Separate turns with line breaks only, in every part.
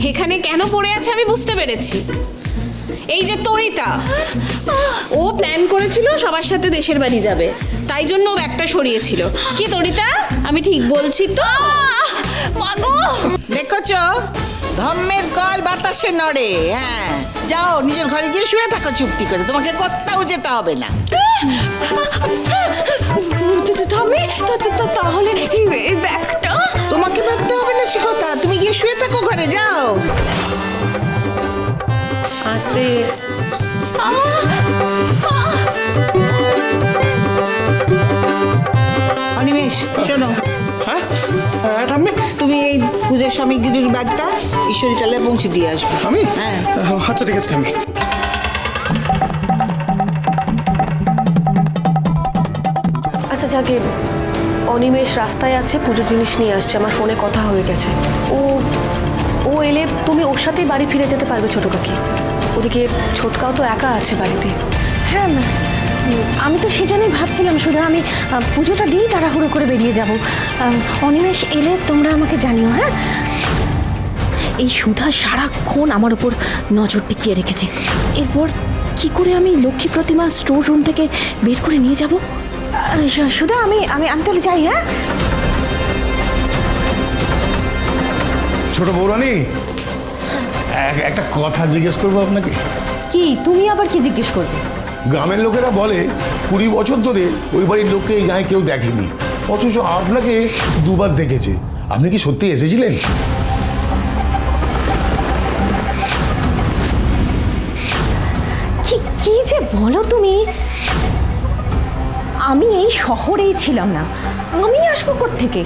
এখানে কেন পড়ে আছে আমি বুঝতে পেরেছি। এই যে তরিতা, ও প্ল্যান করেছিল সবার সাথে দেশের বাড়ি যাবে, তাই জন্য ও ব্যাগটা সরিয়েছিল। কি তরিতা, আমি ঠিক বলছি তো? মাগো,
দেখছো ধর্মের কল বাতাসে নড়ে। হ্যাঁ, যাও নিজের ঘরে গিয়ে শুয়ে থাকো চুপটি করে, তোমাকে কোথাও যেতে হবে না।
তাহলে এই ব্যাগটা
তোমাকে ভাবতে হবে না সে কথা, তুমি গিয়ে শুয়ে থাকো ঘরে, যাও। আস্তে। অনিমেষ শোনো,
হ্যাঁ ঠাম্মি,
তুমি এই পুজোর সামগ্রীর ব্যাগটা ঈশ্বরী তলায় পৌঁছে দিয়ে আসবে।
আমি?
হ্যাঁ।
আচ্ছা ঠিক আছে ঠাম্মি।
আচ্ছা যাকে অনিমেষ রাস্তায় আছে, পুজোর জিনিস নিয়ে আসছে, আমার ফোনে কথা হয়ে গেছে। ও এলে তুমি ওর সাথেই বাড়ি ফিরে যেতে পারবে ছোট কাকি। ওদিকে ছোটকাও তো একা আছে বাড়িতে।
হ্যাঁ, আমি তো সেজন্যই ভাবছিলাম শুধু আমি পুজোটা দিয়েই তাড়াহুড়ো করে বেরিয়ে যাব। অনিমেষ এলে তোমরা আমাকে জানিও। হ্যাঁ, এই সুধা সারাক্ষণ আমার উপর নজর টিকিয়ে রেখেছে। এরপর কি করে আমি লক্ষ্মী প্রতিমা স্টোর রুম থেকে বের করে নিয়ে যাব? সুধা, আমি আমি আমি তাহলে যাই। হ্যাঁ,
ছোট বৌরানী, একটা কথা জিজ্ঞেস করবো আপনাকে।
কি তুমি আবার কি জিজ্ঞেস করবে?
গ্রামের লোকেরা বলে 20 বছর ধরে ওই বাড়ির লোককে এই গায়ে কেউ দেখেনি, অথচ আপনাকে দুবার দেখেছে। আপনি কি সত্যি এসেছিলেন?
কি যে বলো তুমি! আমি এই শহরেই ছিলাম না, আমি আসবো কোত্থেকে?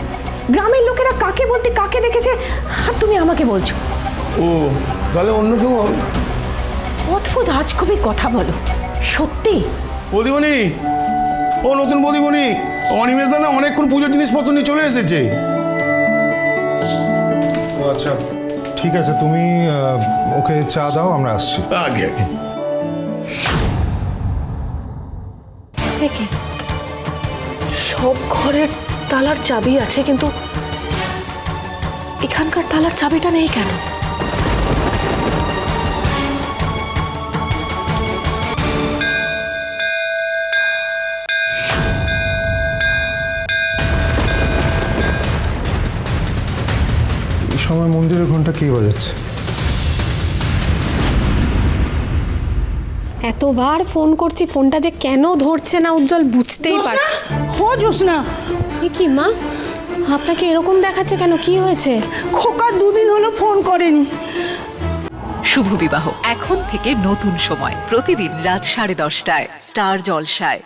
গ্রামের লোকেরা কাকে বলতে কাকে দেখেছে আর তুমি আমাকে বলছো?
ও, তাহলে অন্য কেউ হবে।
অদ্ভুত আজগুবি কথা বলো। সত্যি
বদিমণি, ও নতুন বদিমণি, অনিমেষ দা না অনেকক্ষণ পুজোর জিনিসপত্র নিয়ে চলে এসেছে।
ও আচ্ছা ঠিক আছে, তুমি ওকে চা দাও, আমরা আসছি।
আগে আগে।
দেখি সব ঘরের তালার চাবি আছে, কিন্তু এখানকার তালার চাবিটা নেই কেন?
এই সময় মন্দিরের ঘন্টা কে বাজাচ্ছে?
এতবার ফোন করছি, ফোনটা যে কেন ধরছে না উজ্জ্বল বুঝতেই পার।
হো জোসনা,
কি মা, আপনাকে এরকম দেখাচ্ছে কেন? কি হয়েছে?
খোকা 2 দিন হলো ফোন করেনি।
শুভ বিবাহ এখন থেকে নতুন সময়, প্রতিদিন রাত 10:30টায় স্টার জলসায়।